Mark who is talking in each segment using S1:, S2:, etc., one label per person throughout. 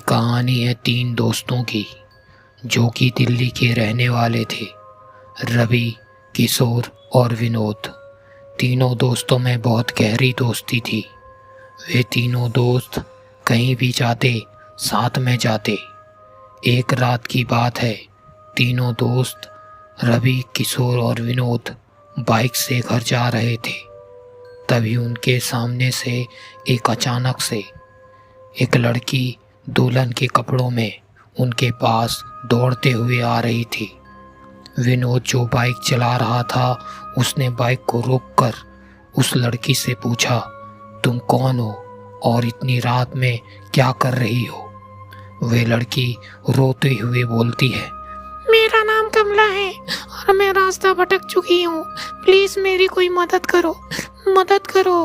S1: कहानी है तीन दोस्तों की जो कि दिल्ली के रहने वाले थे। रवि, किशोर और विनोद। तीनों दोस्तों में बहुत गहरी दोस्ती थी। वे तीनों दोस्त कहीं भी जाते साथ में जाते। एक रात की बात है, तीनों दोस्त रवि, किशोर और विनोद बाइक से घर जा रहे थे। तभी उनके सामने से अचानक से एक लड़की दुल्हन के कपड़ों में उनके पास दौड़ते हुए आ रही थी। विनोद जो बाइक चला रहा था, उसने बाइक को रोककर उस लड़की से पूछा, तुम कौन हो और इतनी रात में क्या कर रही हो? वे लड़की रोते हुए बोलती है,
S2: मेरा नाम कमला है और मैं रास्ता भटक चुकी हूँ। प्लीज मेरी कोई मदद करो, मदद करो।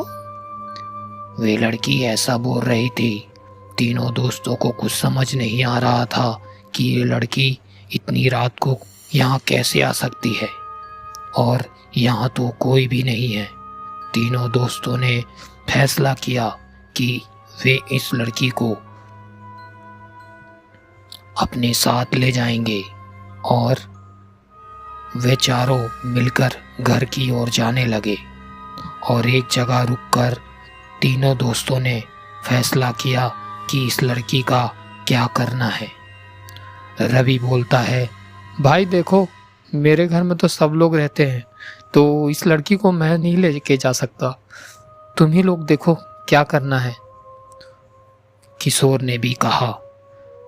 S1: वे लड़की ऐसा बोल रही थी। तीनों दोस्तों को कुछ समझ नहीं आ रहा था कि ये लड़की इतनी रात को यहाँ कैसे आ सकती है, और यहाँ तो कोई भी नहीं है। तीनों दोस्तों ने फैसला किया कि वे इस लड़की को अपने साथ ले जाएंगे और वे चारों मिलकर घर की ओर जाने लगे। और एक जगह रुककर तीनों दोस्तों ने फैसला किया कि इस लड़की का क्या करना है। रवि बोलता है,
S3: भाई देखो, मेरे घर में तो सब लोग रहते हैं, तो इस लड़की को मैं नहीं लेके जा सकता। तुम ही लोग देखो क्या करना है।
S1: किशोर ने भी कहा,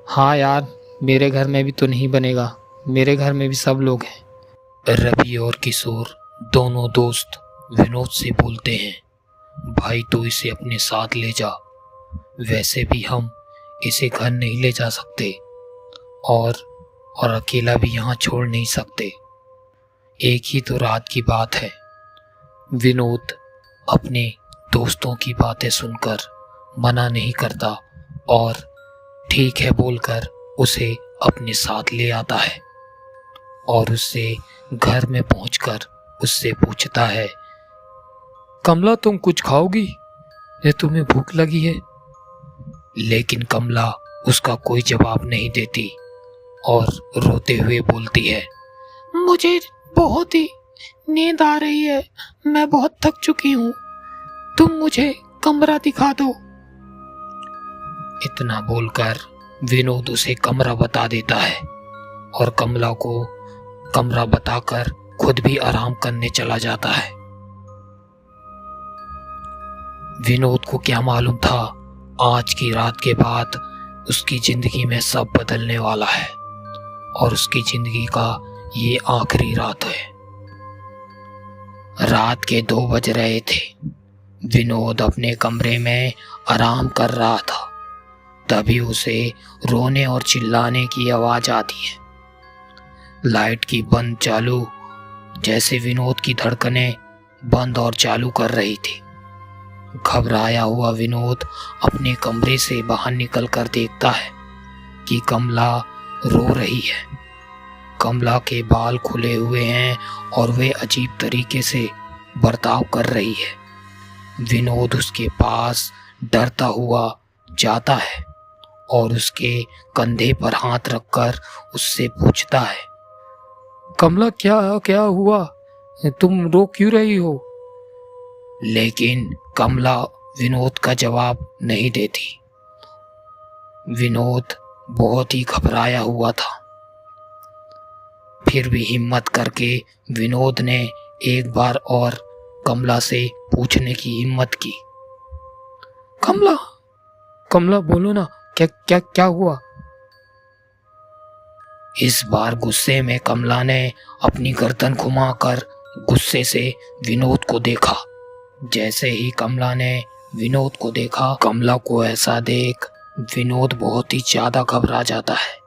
S3: हाँ यार, मेरे घर में भी तो नहीं बनेगा, मेरे घर में भी सब लोग हैं।
S1: रवि और किशोर दोनों दोस्त विनोद से बोलते हैं, भाई तो इसे अपने साथ ले जा, वैसे भी हम इसे घर नहीं ले जा सकते और अकेला भी यहाँ छोड़ नहीं सकते। एक ही तो रात की बात है। विनोद अपने दोस्तों की बातें सुनकर मना नहीं करता और ठीक है बोलकर उसे अपने साथ ले आता है और उससे घर में पहुंचकर उससे पूछता है,
S3: कमला तुम कुछ खाओगी या तुम्हें भूख लगी है?
S1: लेकिन कमला उसका कोई जवाब नहीं देती और रोते हुए बोलती है,
S2: मुझे बहुत ही नींद आ रही है, मैं बहुत थक चुकी हूँ, तुम मुझे कमरा दिखा दो।
S1: इतना बोलकर विनोद उसे कमरा बता देता है और कमला को कमरा बताकर खुद भी आराम करने चला जाता है। विनोद को क्या मालूम था, आज की रात के बाद उसकी जिंदगी में सब बदलने वाला है और उसकी जिंदगी का ये आखिरी रात है। रात के 2 बज रहे थे। विनोद अपने कमरे में आराम कर रहा था। तभी उसे रोने और चिल्लाने की आवाज आती है। लाइट की बंद चालू, जैसे विनोद की धड़कनें बंद और चालू कर रही थी। घबराया हुआ विनोद अपने कमरे से बाहर निकलकर देखता है कि कमला रो रही है। कमला के बाल खुले हुए हैं और वे अजीब तरीके से बर्ताव कर रही है। विनोद उसके पास डरता हुआ जाता है और उसके कंधे पर हाथ रखकर उससे पूछता है,
S3: कमला क्या क्या हुआ, तुम रो क्यों रही हो?
S1: लेकिन कमला विनोद का जवाब नहीं देती। विनोद बहुत ही घबराया हुआ था। फिर भी हिम्मत करके विनोद ने एक बार और कमला से पूछने की हिम्मत की,
S3: कमला, कमला बोलो ना, क्या क्या क्या हुआ?
S1: इस बार गुस्से में कमला ने अपनी गर्दन घुमाकर गुस्से से विनोद को देखा। जैसे ही कमला ने विनोद को देखा, कमला को ऐसा देख विनोद बहुत ही ज्यादा घबरा जाता है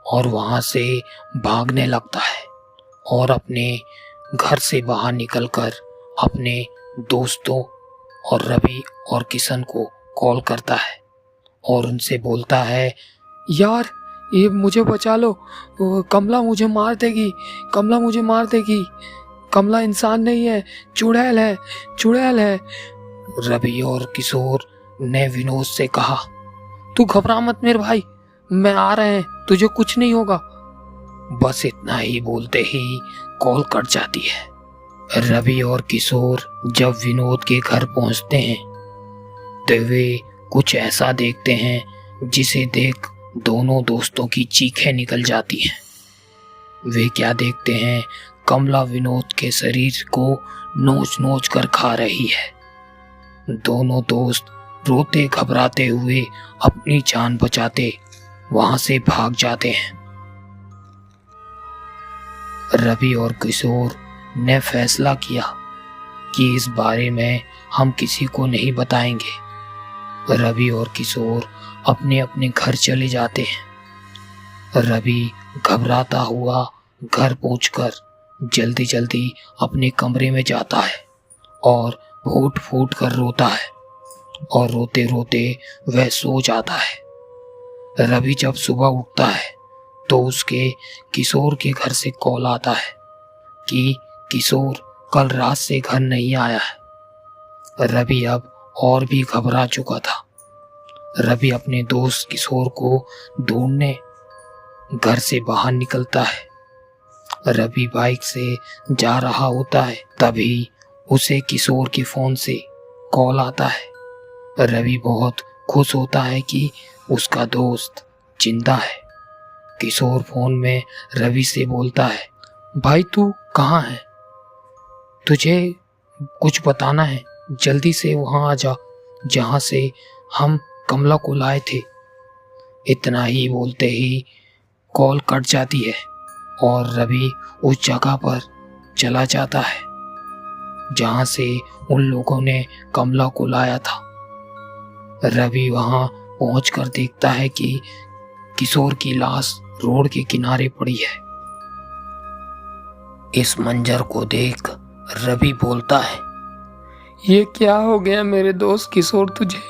S1: और वहां से भागने लगता है और अपने घर से बाहर निकलकर अपने दोस्तों और रवि और किशन को कॉल करता है और उनसे बोलता है,
S3: यार ये मुझे बचा लो, कमला मुझे मार देगी, कमला मुझे मार देगी, कमला इंसान नहीं है, चुड़ैल है, चुड़ैल है।
S1: रवि और किशोर ने विनोद से कहा,
S3: तू घबरा मत मेरे भाई, मैं आ रहे हैं, तुझे कुछ नहीं होगा।
S1: बस इतना ही बोलते ही कॉल कट जाती है। रवि और किशोर जब विनोद के घर पहुंचते हैं तो वे कुछ ऐसा देखते हैं जिसे देख दोनों दोस्तों की चीखें निकल जाती हैं। वे क्या देखते हैं, कमला विनोद के शरीर को नोच नोच कर खा रही है। दोनों दोस्त रोते घबराते हुए अपनी जान बचाते वहां से भाग जाते हैं। रवि और किशोर ने फैसला किया कि इस बारे में हम किसी को नहीं बताएंगे। रवि और किशोर अपने अपने घर चले जाते हैं। रवि घबराता हुआ घर पहुंचकर जल्दी जल्दी अपने कमरे में जाता है और फूट फूट कर रोता है और रोते रोते वह सो जाता है। रवि जब सुबह उठता है तो उसके किशोर के घर से कॉल आता है कि किशोर कल रात से घर नहीं आया है। रवि अब और भी घबरा चुका था। रवि अपने दोस्त किशोर को ढूंढने घर से बाहर निकलता है। रवि बाइक से जा रहा होता है, तभी उसे किशोर के फोन से कॉल आता है। रवि बहुत खुश होता है कि उसका दोस्त जिंदा है। किशोर फोन में रवि से बोलता है,
S3: भाई तू कहाँ है? तुझे कुछ बताना है, जल्दी से वहां आ जा जहां से हम कमला को लाए थे।
S1: इतना ही बोलते ही कॉल कट जाती है और रवि उस जगह पर चला जाता है जहां से उन लोगों ने कमला को लाया था। रवि वहां पहुंचकर देखता है कि किशोर की लाश रोड के किनारे पड़ी है। इस मंजर को देख रवि बोलता है,
S3: ये क्या हो गया मेरे दोस्त किशोर तुझे?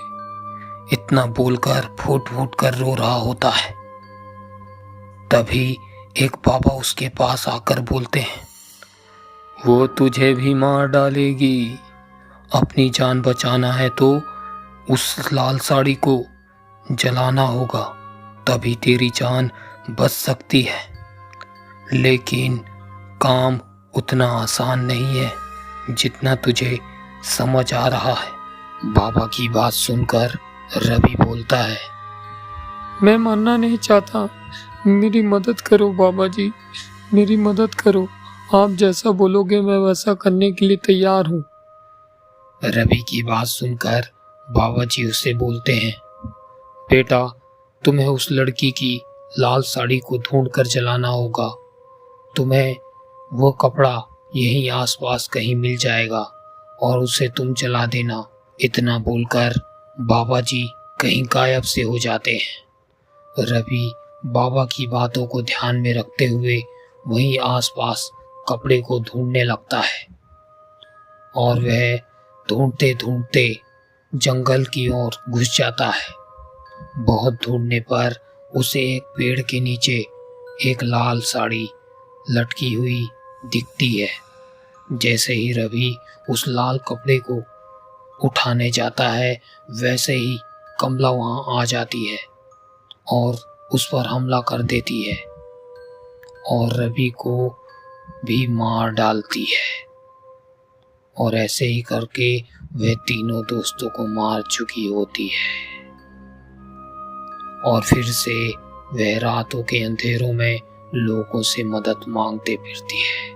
S1: इतना बोलकर फूट फूट कर रो रहा होता है। तभी एक बाबा उसके पास आकर बोलते हैं,
S3: वो तुझे भी मार डालेगी।
S1: अपनी जान बचाना है तो उस लाल साड़ी को जलाना होगा, तभी तेरी जान बच सकती है। लेकिन काम उतना आसान नहीं है जितना तुझे समझ आ रहा है। बाबा की बात सुनकर रवि बोलता है,
S3: मैं मरना नहीं चाहता, मेरी मदद करो बाबा जी, मेरी मदद करो। आप जैसा बोलोगे मैं वैसा करने के लिए तैयार हूँ।
S1: रवि की बात सुनकर बाबा जी उसे बोलते हैं, बेटा तुम्हें उस लड़की की लाल साड़ी को ढूंढकर जलाना होगा। तुम्हें वो कपड़ा यहीं आसपास कहीं मिल जाएगा और उसे तुम जला देना। इतना बोलकर बाबा जी कहीं गायब से हो जाते हैं। रवि बाबा की बातों को ध्यान में रखते हुए वहीं आसपास कपड़े को ढूंढने लगता है और वह ढूंढते ढूंढते जंगल की ओर घुस जाता है। बहुत ढूंढने पर उसे एक पेड़ के नीचे एक लाल साड़ी लटकी हुई दिखती है। जैसे ही रवि उस लाल कपड़े को उठाने जाता है, वैसे ही कमला वहां आ जाती है और उस पर हमला कर देती है और रवि को भी मार डालती है। और ऐसे ही करके वह तीनों दोस्तों को मार चुकी होती है और फिर से वह रातों के अंधेरों में लोगों से मदद मांगते फिरती है।